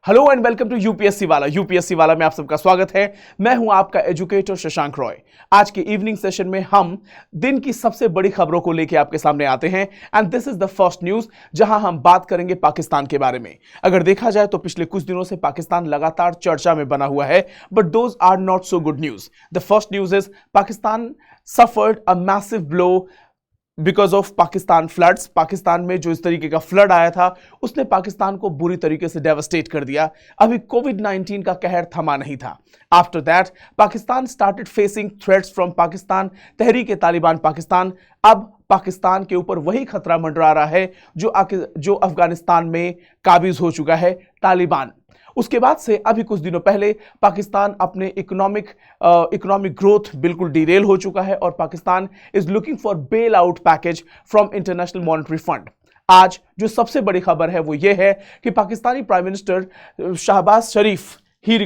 Hello and welcome to UPSC वाला में आप सबका स्वागत है। मैं हूं आपका एजुकेटर शशांक रॉय। आज के इवनिंग सेशन में हम दिन की सबसे बड़ी खबरों को लेकर आपके सामने आते हैं and this is the first news जहां हम बात करेंगे पाकिस्तान के बारे में। अगर देखा जाए तो पिछले कुछ दिनों से पाकिस्तान लगातार चर्चा में बना हुआ है, but those are not so good news. The first news is Pakistan suffered a massive blow because of Pakistan floods. Pakistan में जो इस तरीके का फ्लड आया था उसने पाकिस्तान को बुरी तरीके से डेवस्टेट कर दिया। अभी कोविड-19 का कहर थमा नहीं था। After that Pakistan started facing threats from Pakistan, Tehreek Taliban Pakistan. अब पाकिस्तान के ऊपर वही खतरा मंडरा रहा है जो अफगानिस्तान में काबिज हो चुका है, तालिबान। उसके बाद से अभी कुछ दिनों पहले पाकिस्तान अपने इकोनॉमिक ग्रोथ बिल्कुल डिरेल हो चुका है और Pakistan is looking for bail out package from international monetary fund. आज जो सबसे बड़ी खबर है वो ये है कि पाकिस्तानी प्राइम मिनिस्टर शहबाज शरीफ ही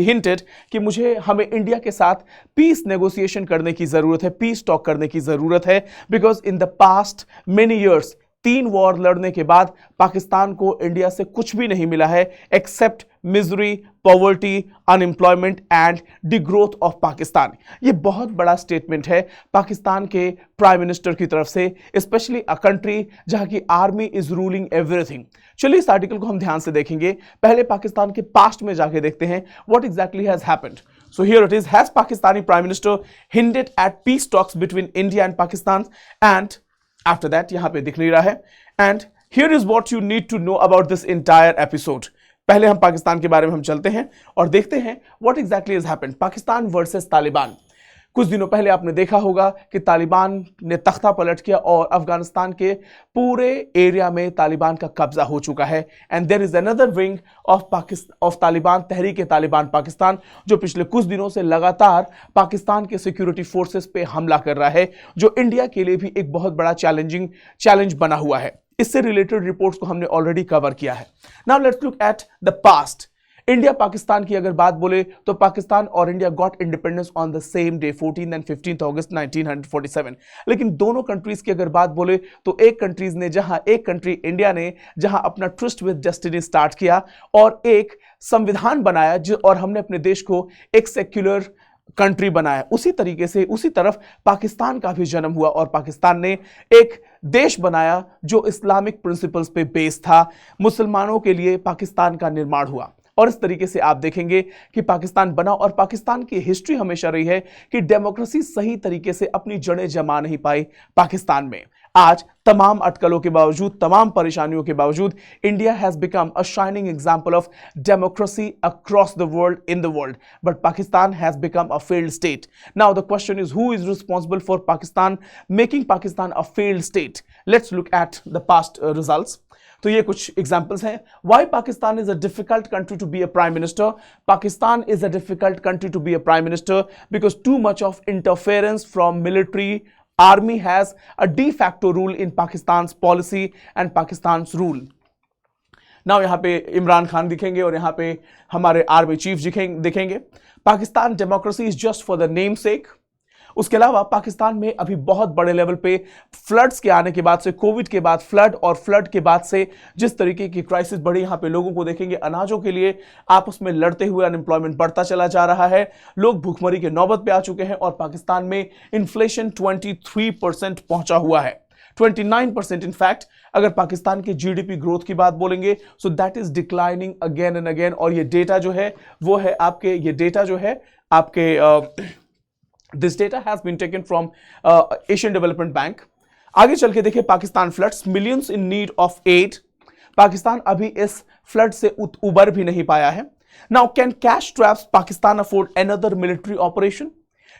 हिंटेड कि हमें इंडिया के साथ पीस नेगोशिएशन करने की जरूरत है, पीस टॉक करने की जरूरत है, because in the past many years 3 war लड़ने के बाद पाकिस्तान को इंडिया से कुछ भी नहीं मिला है except misery, poverty, unemployment and degrowth of Pakistan. ये बहुत बड़ा स्टेटमेंट है पाकिस्तान के प्राइम मिनिस्टर की तरफ से, स्पेशली अ कंट्री जहां की आर्मी इज रूलिंग एवरीथिंग। चलिए इस आर्टिकल को हम ध्यान से देखेंगे। पहले पाकिस्तान के पास्ट में जाके देखते हैं what exactly has happened. So here it is, has Pakistani Prime Minister hinted at peace talks between India and Pakistan, and after that यहां पे दिख नहीं रहा है। And here is what you need to know about this entire episode। पहले हम पाकिस्तान के बारे में हम चलते हैं और देखते हैं what exactly has happened। Pakistan versus Taliban. कुछ दिनों पहले आपने देखा होगा कि तालिबान ने तख्ता पलट किया और अफगानिस्तान के पूरे एरिया में तालिबान का कब्जा हो चुका है। And there is another wing of Taliban, Tehreek Taliban Pakistan, जो पिछले कुछ दिनों से लगातार पाकिस्तान के सिक्योरिटी फोर्सेस पे हमला कर रहा है, जो इंडिया के लिए भी एक बहुत बड़ा चैलेंज बना हुआ है। इससे रिलेटेड रिपोर्ट्स को हमने ऑलरेडी कवर किया है। Now let's look at the past. India Pakistan की अगर बात बोले तो पाकिस्तान और India got independence on the same day 14 and 15 अगस्त 1947। लेकिन दोनों कंट्रीज की अगर बात बोले तो एक कंट्री इंडिया ने जहां अपना ट्रस्ट विद डेस्टिनी स्टार्ट किया और एक संविधान बनाया और हमने अपने देश को एक सेक्युलर कंट्री बनाया। उसी तरीके से उसी तरफ पाकिस्तान का भी जन्म हुआ और पाकिस्तान ने एक देश बनाया जो इस्लामिक प्रिंसिपल्स पे बेस था। मुसलमानों के लिए पाकिस्तान का निर्माण हुआ और इस तरीके से आप देखेंगे कि पाकिस्तान बना। और पाकिस्तान की हिस्ट्री हमेशा रही है कि डेमोक्रेसी सही तरीके से अपनी जड़ें जमा नहीं पाई पाकिस्तान में। आज तमाम अटकलों के बावजूद, तमाम परेशानियों के बावजूद, India has become a shining example of democracy across the world in the world, but Pakistan has become a failed state. Now the question is who is responsible for Pakistan making Pakistan a failed state. Let's look at the past results. तो ये कुछ examples हैं। Why Pakistan is a difficult country to be a prime minister. Pakistan is a difficult country to be a prime minister because too much of interference from military. Army has a de facto rule in Pakistan's policy and Pakistan's rule। Now यहां पे इमरान खान दिखेंगे और यहां पे हमारे army chief दिखेंगे। Pakistan democracy is just for the name सेक। उसके अलावा पाकिस्तान में अभी बहुत बड़े लेवल पे फ्लड्स के आने के बाद से, कोविड के बाद फ्लड और फ्लड के बाद से जिस तरीके की क्राइसिस बढ़ी, यहां पे लोगों को देखेंगे अनाजों के लिए आपस में लड़ते हुए अनएम्प्लॉयमेंट बढ़ता चला जा रहा है। लोग भूखमरी के नौबत पे आ चुके हैं और पाकिस्तान में इन्फ्लेशन 23% पहुंचा हुआ है, 29% इनफैक्ट। अगर पाकिस्तान के जीडीपी ग्रोथ की बात बोलेंगे so that is declining again and again. और ये डेटा जो है वो है आपके This data has been taken from Asian Development Bank। आगे चल के देखिए Pakistan floods, millions in need of aid. Pakistan अभी इस फ्लड से उबर भी नहीं पाया है। Now can cash traps Pakistan afford another military operation.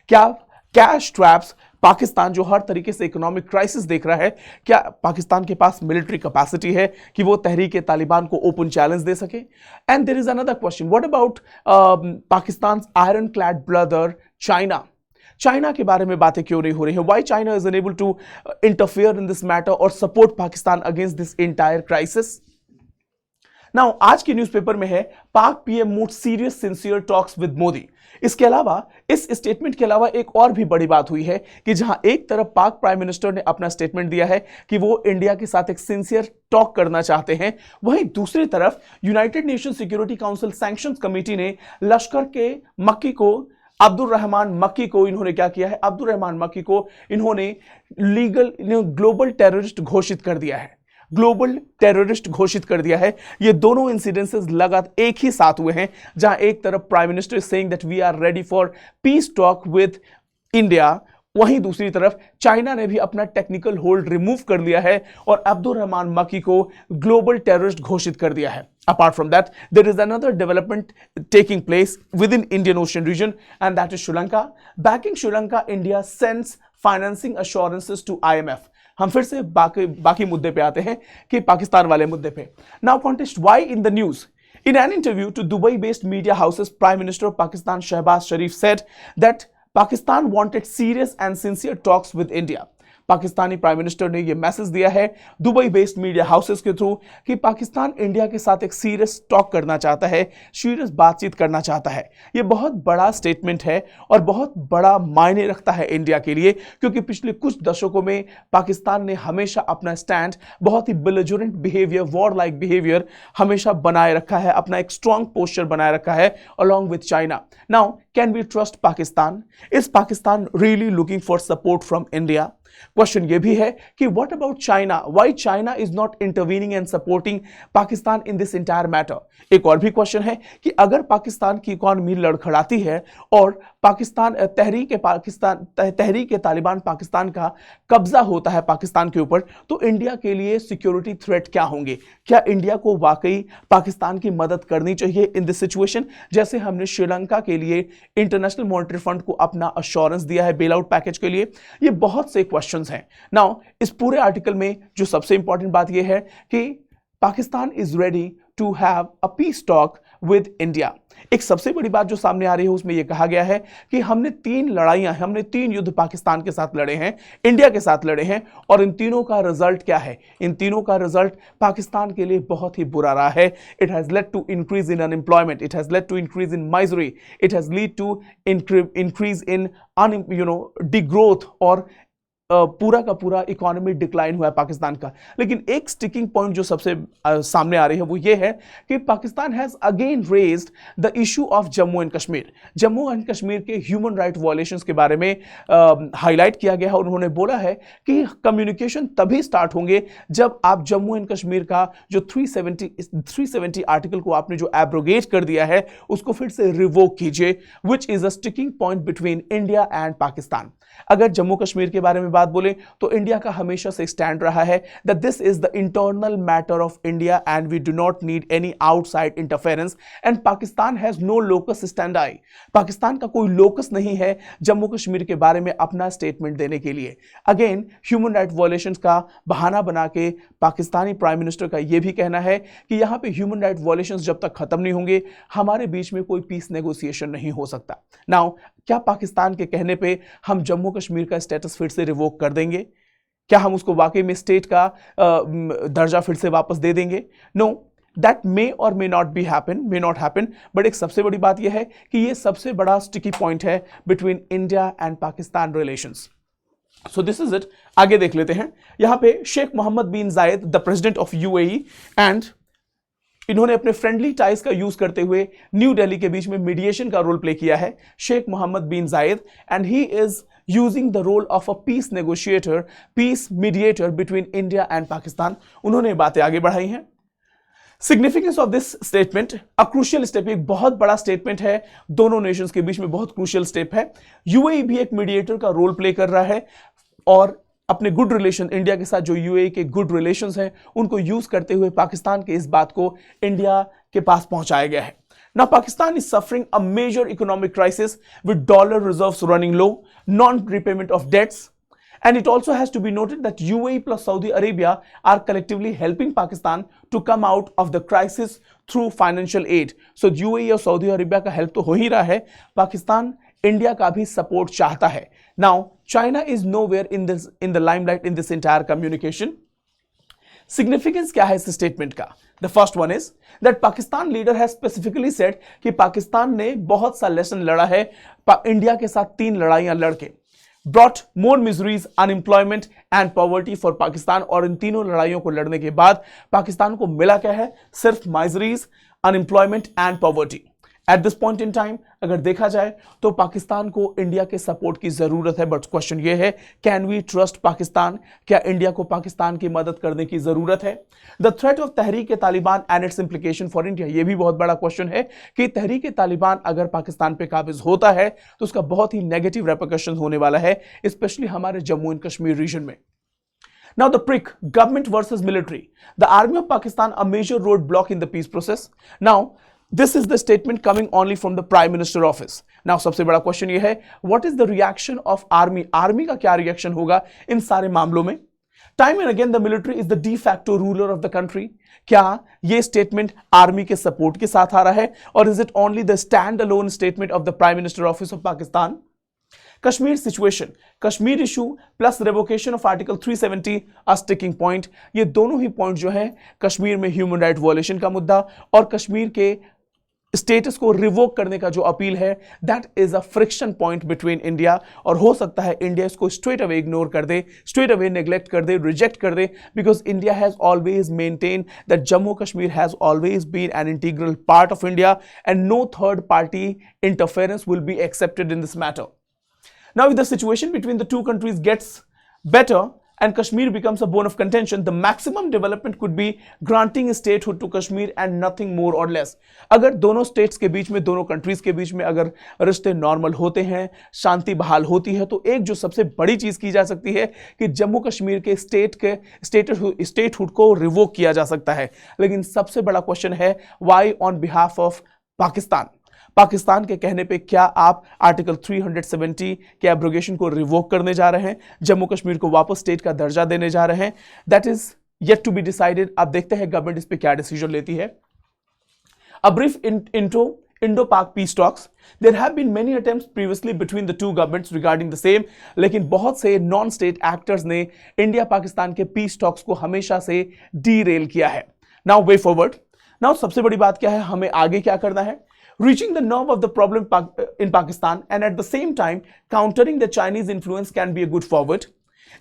क्या कैश ट्रैप्स पाकिस्तान जो हर तरीके से इकोनॉमिक क्राइसिस देख रहा है, क्या पाकिस्तान के पास मिलिट्री कैपेसिटी है कि वो तहरीक तालिबान को ओपन चैलेंज दे सके। And there is another question, what about Pakistan iron clad brother China के बारे में बातें क्यों नहीं हो रही है। Why China is unable to interfere in this matter और support Pakistan against this entire crisis. Now आज के न्यूज़पेपर में है Pak PM mood serious sincere talks with Modi. इसके अलावा इस स्टेटमेंट के अलावा एक और भी बड़ी बात हुई है कि जहां एक तरफ पाक प्राइम मिनिस्टर ने अपना स्टेटमेंट दिया है कि वो इंडिया के साथ एक सिंसियर टॉक करना चाहते हैं, वहीं दूसरी तरफ United nation security council sanctions committee ने लश्कर के मक्की को अब्दुल रहमान मक्की को इन्होंने क्या किया है, अब्दुल रहमान मक्की को इन्होंने ग्लोबल टेररिस्ट घोषित कर दिया है, ग्लोबल टेररिस्ट घोषित कर दिया है। ये दोनों इंसिडेंसेस लगातार एक ही साथ हुए हैं, जहां एक तरफ prime minister saying that we are ready for peace talk with India, वहीं दूसरी तरफ चाइना ने भी अपना टेक्निकल होल्ड रिमूव कर लिया है और अब्दुल रहमान मक्की को ग्लोबल टेररिस्ट घोषित कर दिया है। Apart from that, there is another development taking place within Indian Ocean region, and that is Sri Lanka. Backing Sri Lanka, India sends financing assurances to IMF. हम फिर से बाकी मुद्दे पे आते हैं कि पाकिस्तान वाले मुद्दे पे। Now context why in the news. In an interview to Dubai-based media houses, Prime Minister of Pakistan Shehbaz Sharif said that Pakistan wanted serious and sincere talks with India. Pakistani prime minister ने यह message दिया है Dubai based media houses के through कि Pakistan India के साथ एक serious talk करना चाहता है, सीरियस बातचीत करना चाहता है। यह बहुत बड़ा स्टेटमेंट है और बहुत बड़ा मायने रखता है इंडिया के लिए, क्योंकि पिछले कुछ दशकों में पाकिस्तान ने हमेशा अपना स्टैंड बहुत ही belligerent behaviour, war like behaviour हमेशा बनाए रखा है, अपना एक स्ट्रॉन्ग पोस्चर बनाए रखा है along with China. Now can we trust Pakistan? Is Pakistan really looking for support from India? Question यह भी है कि what about China? Why China is not intervening and supporting Pakistan in this entire matter? एक और भी क्वेश्चन है कि अगर पाकिस्तान की इकॉनमी लड़खड़ाती है और पाकिस्तान तहरीक तालिबान पाकिस्तान का कब्जा होता है पाकिस्तान के ऊपर, तो इंडिया के लिए सिक्योरिटी थ्रेट क्या होंगे? क्या इंडिया को वाकई पाकिस्तान की मदद करनी चाहिए इन दिस सिचुएशन, जैसे हमने श्रीलंका के लिए इंटरनेशनल मॉनेटरी फंड को अपना अश्योरेंस दिया है बेल आउट पैकेज के लिए? ये बहुत से क्वेश्चंस हैं। नाउ इस पूरे आर्टिकल में जो सबसे इंपॉर्टेंट बात यह है कि Pakistan is ready to have a peace talk with India. एक सबसे बड़ी बात जो सामने आ रही है उसमें यह कहा गया है कि हमने 3 युद्ध पाकिस्तान के साथ लड़े हैं, इंडिया के साथ लड़े हैं, और इन तीनों का रिजल्ट क्या है? इन तीनों का रिजल्ट पाकिस्तान के लिए बहुत ही बुरा रहा है। It has led to increase in unemployment, it has led to increase in misery, it has lead to increase in degrowth, और पूरा का पूरा इकोनॉमी डिक्लाइन हुआ है पाकिस्तान का। लेकिन एक स्टिकिंग पॉइंट जो सबसे सामने आ रही है वो ये है कि Pakistan has again raised the issue of Jammu and Kashmir. Jammu and Kashmir के ह्यूमन राइट वायलेशंस के बारे में हाईलाइट किया गया है और उन्होंने बोला है कि कम्युनिकेशन तभी स्टार्ट होंगे जब आप जम्मू एंड कश्मीर का जो 370 आर्टिकल को आपने जो एब्रोगेट कर दिया है उसको फिर से रिवोक कीजिए, which is a sticking point between India and Pakistan. अगर जम्मू कश्मीर के बारे में बात बोले तो इंडिया का हमेशा से स्टैंड रहा है that this is the internal matter of India and we do not need any outside interference and Pakistan has no locus standi. Pakistan का कोई लोकस नहीं है जम्मू कश्मीर के बारे में अपना स्टेटमेंट देने के लिए। अगेन ह्यूमन राइट वायलेशंस का बहाना बना के पाकिस्तानी प्राइम मिनिस्टर का यह भी कहना है कि यहां पे ह्यूमन राइट वायलेशंस जब तक खत्म नहीं होंगे हमारे बीच में कोई पीस नेगोशिएशन नहीं हो सकता। नाउ क्या पाकिस्तान के कहने पे हम जम्मू कश्मीर का स्टेटस फिर से रिवोक कर देंगे? क्या हम उसको वाकई में स्टेट का दर्जा फिर से वापस दे देंगे? नो, दैट मे और मे नॉट हैपन। बट एक सबसे बड़ी बात यह है कि यह सबसे बड़ा स्टिकी पॉइंट है between India and Pakistan relations. So this is it. आगे देख लेते हैं। यहां पे शेख मोहम्मद बिन जायद the president of UAE and इन्होंने अपने फ्रेंडली टाइज का यूज करते हुए न्यू दिल्ली के बीच में मीडिएशन का रोल प्ले किया है। Sheikh Mohammed bin Zayed and he is using the role of a peace negotiator, peace mediator between India and Pakistan. उन्होंने बातें आगे बढ़ाई हैं। Significance of this statement, a crucial step, एक बहुत बड़ा स्टेटमेंट है, दोनों नेशंस के बीच में बहुत क्रूशियल स्टेप है। यूएई भी एक मीडिएटर का रोल प्ले कर रहा है और अपने गुड रिलेशन इंडिया के साथ जो यूएई के गुड रिलेशंस हैं उनको यूज करते हुए पाकिस्तान के इस बात को इंडिया के पास पहुंचाया गया है। Now Pakistan is suffering a major economic crisis with dollar reserves running low, non-repayment of debts, and it also has to be noted that UAE plus Saudi Arabia are collectively helping Pakistan to come out of the crisis through financial aid. So UAE और Saudi Arabia का help तो हो ही रहा है, Pakistan India का भी support चाहता है। Now China is nowhere in the limelight in this entire communication. Significance क्या है इस स्टेटमेंट का? The first one is that Pakistan leader has specifically said कि पाकिस्तान ने बहुत सा लेसन लड़ा है इंडिया के साथ 3 लड़ाइयां लड़के, brought more miseries, unemployment and poverty for Pakistan. और इन तीनों लड़ाइयों को लड़ने के बाद पाकिस्तान को मिला क्या है? सिर्फ miseries, unemployment and poverty. At this point in time अगर देखा जाए तो पाकिस्तान को इंडिया के सपोर्ट की जरूरत है, बट क्वेश्चन ये है, कैन वी ट्रस्ट पाकिस्तान? क्या इंडिया को पाकिस्तान की मदद करने की जरूरत है? The threat of Tehreek Taliban and it's implication for India, ये भी बहुत बड़ा क्वेश्चन है कि तहरीक तालिबान अगर पाकिस्तान पे काबिज होता है तो उसका बहुत ही नेगेटिव रेपरकशन होने वाला है, स्पेशली हमारे जम्मू एंड कश्मीर रीजन में। Now the prick, government versus military. The army of Pakistan a major roadblock in the peace process. Now this is the statement coming only from the Prime Minister office. Now सबसे बड़ा question ये है, what is the reaction of army? Army का क्या reaction होगा इन सारे मामलों में? Time and again the military is the de facto ruler of the country. क्या ये स्टेटमेंट आर्मी के सपोर्ट के साथ आ रहा है, और is it only the stand alone statement of the prime minister office of Pakistan? Kashmir situation, Kashmir issue plus revocation of article 370 a sticking point. ये दोनों ही पॉइंट जो है कश्मीर में ह्यूमन राइट वायलेशन का मुद्दा और कश्मीर के स्टेटस को रिवोक करने का जो अपील है, that is a friction point between India. और हो सकता है इंडिया इसको स्ट्रेट अवे इग्नोर कर दे, स्ट्रेट अवे नेग्लेक्ट कर दे, रिजेक्ट कर दे, because India has always maintain that Jammu Kashmir has always been an integral part of India and no third party interference will be accepted in this matter. Now, if the situation between the two countries gets better and Kashmir becomes a bone of contention, the maximum development could be granting statehood to Kashmir and nothing more or less. अगर दोनों states के बीच में, दोनों countries के बीच में अगर रिश्ते normal होते हैं, शांति बहाल होती है, तो एक जो सबसे बड़ी चीज की जा सकती है कि जम्मू कश्मीर के स्टेटहुड को रिवोक किया जा सकता है. लेकिन सबसे बड़ा क्वेश्चन है, why on behalf of Pakistan? Pakistan के कहने पे क्या आप आर्टिकल 370 के एब्रोगेशन को रिवोक करने जा रहे हैं, जम्मू कश्मीर को वापस स्टेट का दर्जा देने जा रहे हैं? That is yet to be decided. अब देखते हैं गवर्नमेंट इस पे क्या डिसीजन लेती है. A brief intro Indo-Pak peace talks. There have been many attempts previously between the two governments regarding the same, लेकिन बहुत से नॉन स्टेट एक्टर्स ने इंडिया पाकिस्तान के पीस टॉक्स को हमेशा से डीरेल किया है. Now way forward. नाउ सबसे बड़ी बात क्या है, हमें आगे क्या करना है? Reaching the nerve of the problem in Pakistan and at the same time countering the Chinese influence can be a good forward.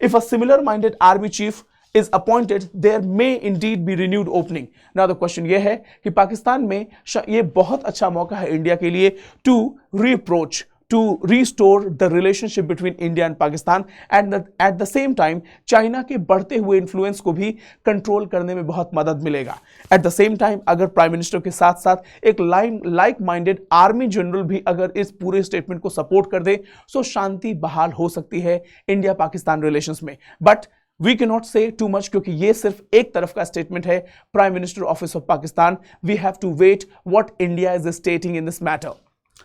If a similar-minded army chief is appointed, there may indeed be renewed opening. Now the question ये है कि पाकिस्तान में ये बहुत अच्छा मौका है India के लिए to reapproach, to restore the relationship between India and Pakistan and at the same time China के बढ़ते हुए इन्फ्लुएंस को भी कंट्रोल करने में बहुत मदद मिलेगा. एट द सेम टाइम अगर प्राइम मिनिस्टर के साथ साथ एक लाइक माइंडेड आर्मी जनरल भी अगर इस पूरे स्टेटमेंट को सपोर्ट कर दे, सो शांति बहाल हो सकती है इंडिया पाकिस्तान रिलेशंस में. But we can not say too much, क्योंकि ये सिर्फ एक तरफ का स्टेटमेंट है prime minister office of Pakistan. We have to wait what India is stating in this matter.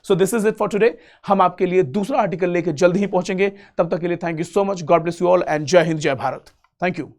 So this is it for today. हम आपके लिए दूसरा आर्टिकल लेकर जल्द ही पहुंचेंगे. तब तक के लिए thank you so much. God bless you all and जय हिंद, जय भारत. Thank you.